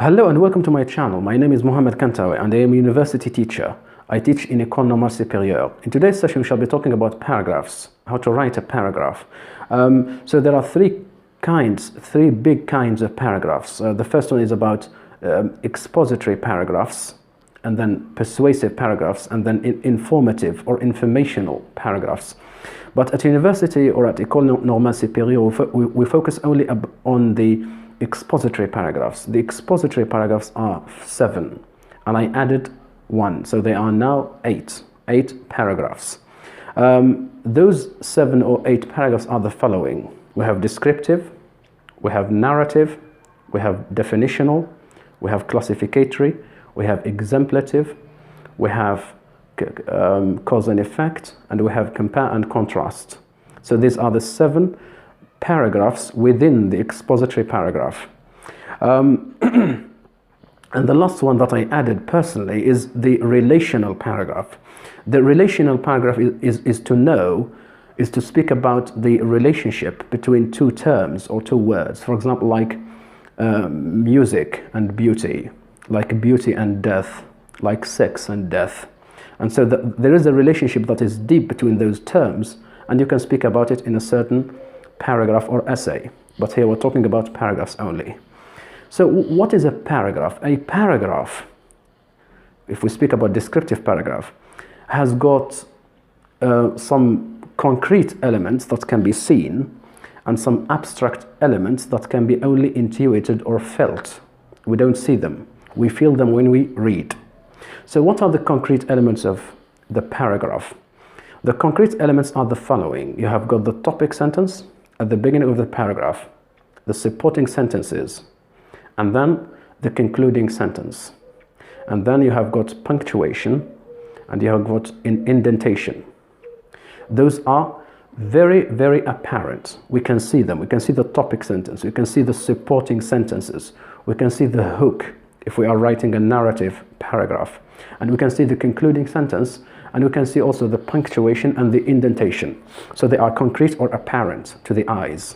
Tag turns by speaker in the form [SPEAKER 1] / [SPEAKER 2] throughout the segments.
[SPEAKER 1] Hello and welcome to my channel. My name is Mohamed Kantawi and I am a university teacher. I teach in École Normale Supérieure. In today's session we shall be talking about paragraphs, how to write a paragraph. So there are three big kinds of paragraphs. The first one is about expository paragraphs, and then persuasive paragraphs, and then informative or informational paragraphs. But at university or at École Normale Supérieure we focus only on the expository paragraphs. The expository paragraphs are 7 and I added 1, so they are now 8 paragraphs. Those 7 or 8 paragraphs are the following. We have descriptive, we have narrative, we have definitional, we have classificatory, we have exemplative, we have cause and effect, and we have compare and contrast. So these are the 7 paragraphs within the expository paragraph. And the last one that I added personally is the relational paragraph. The relational paragraph is to speak about the relationship between two terms or two words. For example, like music and beauty, like beauty and death, like sex and death. And so there is a relationship that is deep between those terms, and you can speak about it in a certain paragraph or essay, but here we're talking about paragraphs only. So what is a paragraph? A paragraph, if we speak about descriptive paragraph, has got some concrete elements that can be seen and some abstract elements that can be only intuited or felt. We don't see them, we feel them when we read. So what are the concrete elements of the paragraph? The concrete elements are the following. You have got the topic sentence at the beginning of the paragraph, the supporting sentences, and then the concluding sentence. And then you have got punctuation, and you have got an indentation. Those are very, very apparent. We can see them. We can see the topic sentence. We can see the supporting sentences. We can see the hook if we are writing a narrative paragraph. And we can see the concluding sentence, and we can see also the punctuation and the indentation. So they are concrete or apparent to the eyes.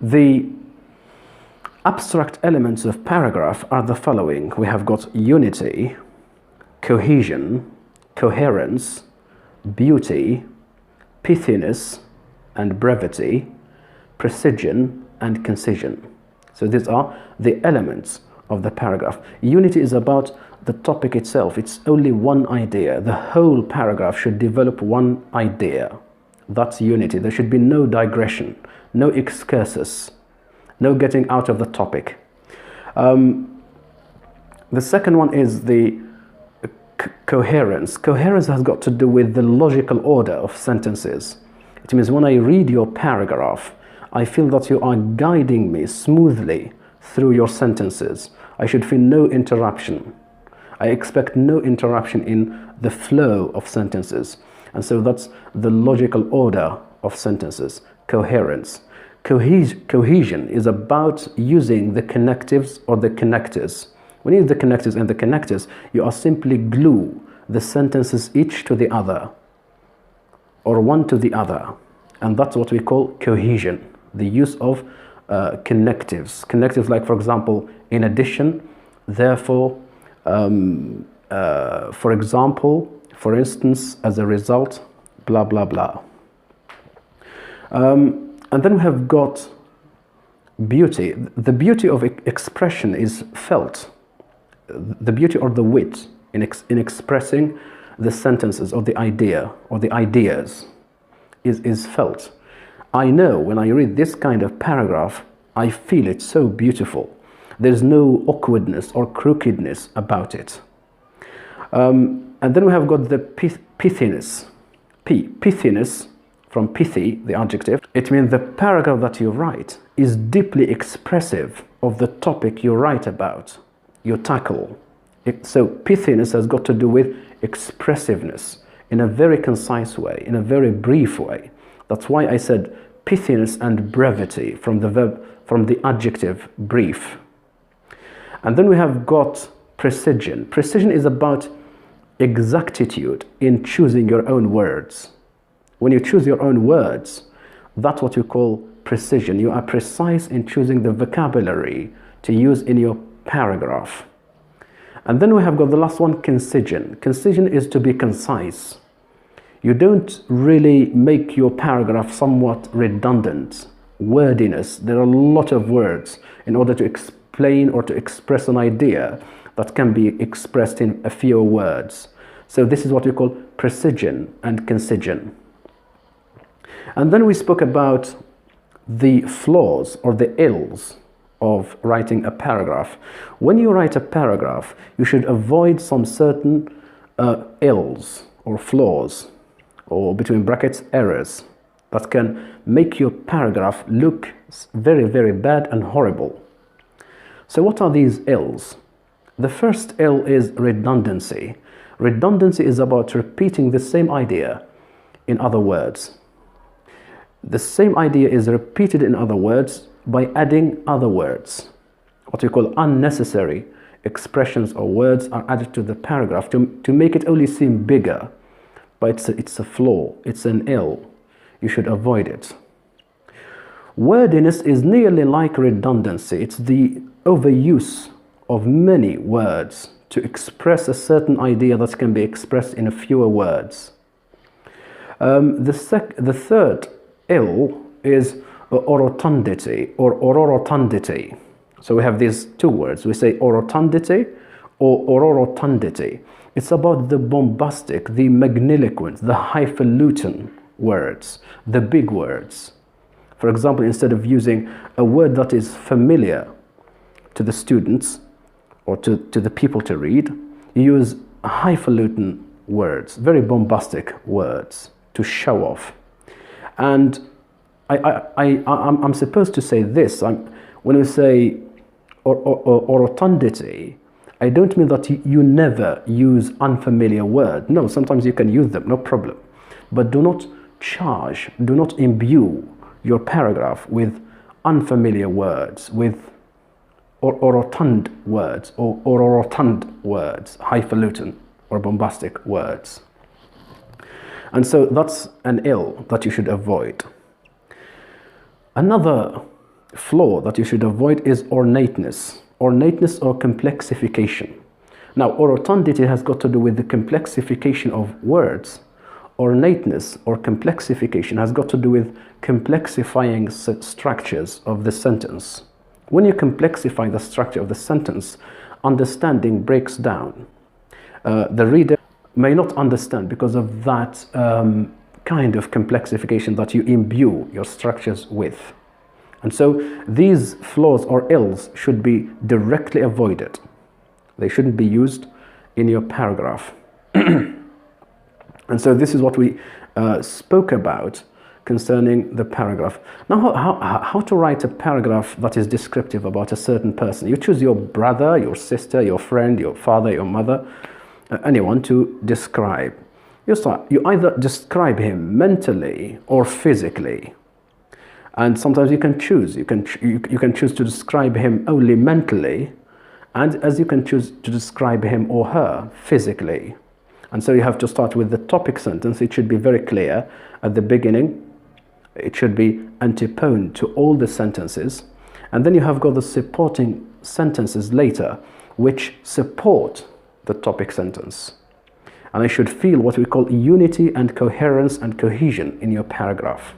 [SPEAKER 1] The abstract elements of paragraph are the following. We have got unity, cohesion, coherence, beauty, pithiness and brevity, precision and concision. So these are the elements of the paragraph. Unity is about the topic itself. It's only one idea. The whole paragraph should develop one idea. That's unity. There should be no digression, no excursus, no getting out of the topic. The second one is the coherence. Coherence has got to do with the logical order of sentences. It means when I read your paragraph, I feel that you are guiding me smoothly through your sentences. I should feel no interruption. I expect no interruption in the flow of sentences. And so that's the logical order of sentences, coherence. Cohesion is about using the connectives or the connectors. When you use the connectors and the connectors, you are simply glue the sentences each to the other, or one to the other. And that's what we call cohesion, the use of connectives. Connectives like, for example, in addition, therefore, for example, for instance, as a result, blah, blah, blah. And then we have got beauty. The beauty of expression is felt. The beauty or the wit in expressing the sentences or the idea or the ideas is felt. I know when I read this kind of paragraph, I feel it so beautiful. There's no awkwardness or crookedness about it. And then we have got the pithiness. Pithiness, from pithy, the adjective. It means the paragraph that you write is deeply expressive of the topic you write about, you tackle. So pithiness has got to do with expressiveness in a very concise way, in a very brief way. That's why I said pithiness and brevity from the adjective brief. And then we have got precision. Precision is about exactitude in choosing your own words. When you choose your own words, that's what you call precision. You are precise in choosing the vocabulary to use in your paragraph. And then we have got the last one, concision. Concision is to be concise. You don't really make your paragraph somewhat redundant. Wordiness, there are a lot of words in order to explain or to express an idea that can be expressed in a few words. So this is what we call precision and concision. And then we spoke about the flaws or the ills of writing a paragraph. When you write a paragraph, you should avoid some certain ills or flaws, or between brackets, errors, that can make your paragraph look very, very bad and horrible. So what are these ills? The first ill is redundancy. Redundancy is about repeating the same idea in other words. The same idea is repeated in other words by adding other words. What we call unnecessary expressions or words are added to the paragraph to make it only seem bigger. But it's a flaw, it's an ill. You should avoid it. Wordiness is nearly like redundancy. It's the overuse of many words to express a certain idea that can be expressed in fewer words. The third ill is orotundity or ororotundity. So we have these two words. We say orotundity or ororotundity. It's about the bombastic, the magniloquent, the highfalutin words, the big words. For example, instead of using a word that is familiar to the students or to the people to read, you use highfalutin words, very bombastic words to show off. And I'm supposed to say this. When we say orotundity, I don't mean that you never use unfamiliar words. No, sometimes you can use them, no problem. But do not charge, do not imbue your paragraph with unfamiliar words, with orotund words or orotund words, highfalutin or bombastic words. And so that's an ill that you should avoid. Another flaw that you should avoid is ornateness. Ornateness or complexification. Now, orotundity has got to do with the complexification of words. Ornateness or complexification has got to do with complexifying structures of the sentence. When you complexify the structure of the sentence, understanding breaks down. The reader may not understand because of that kind of complexification that you imbue your structures with. And so these flaws or ills should be directly avoided. They shouldn't be used in your paragraph. And so this is what we spoke about concerning the paragraph. Now, how to write a paragraph that is descriptive about a certain person. You choose your brother, your sister, your friend, your father, your mother, anyone to describe. You either describe him mentally or physically. And sometimes you can choose. You can choose to describe him only mentally, and as you can choose to describe him or her physically. And so you have to start with the topic sentence. It should be very clear at the beginning. It should be antiphon to all the sentences. And then you have got the supporting sentences later, which support the topic sentence. And I should feel what we call unity and coherence and cohesion in your paragraph.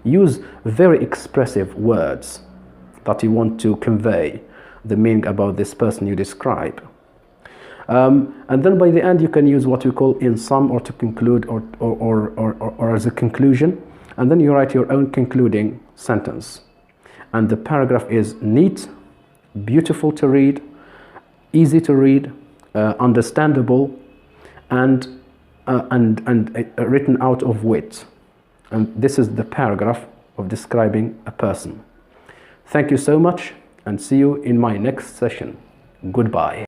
[SPEAKER 1] Use very expressive words that you want to convey the meaning about this person you describe. And then by the end you can use what we call in sum or to conclude or as a conclusion. And then you write your own concluding sentence. And the paragraph is neat, beautiful to read, easy to read, understandable, and written out of wit. And this is the paragraph of describing a person. Thank you so much, and see you in my next session. Goodbye.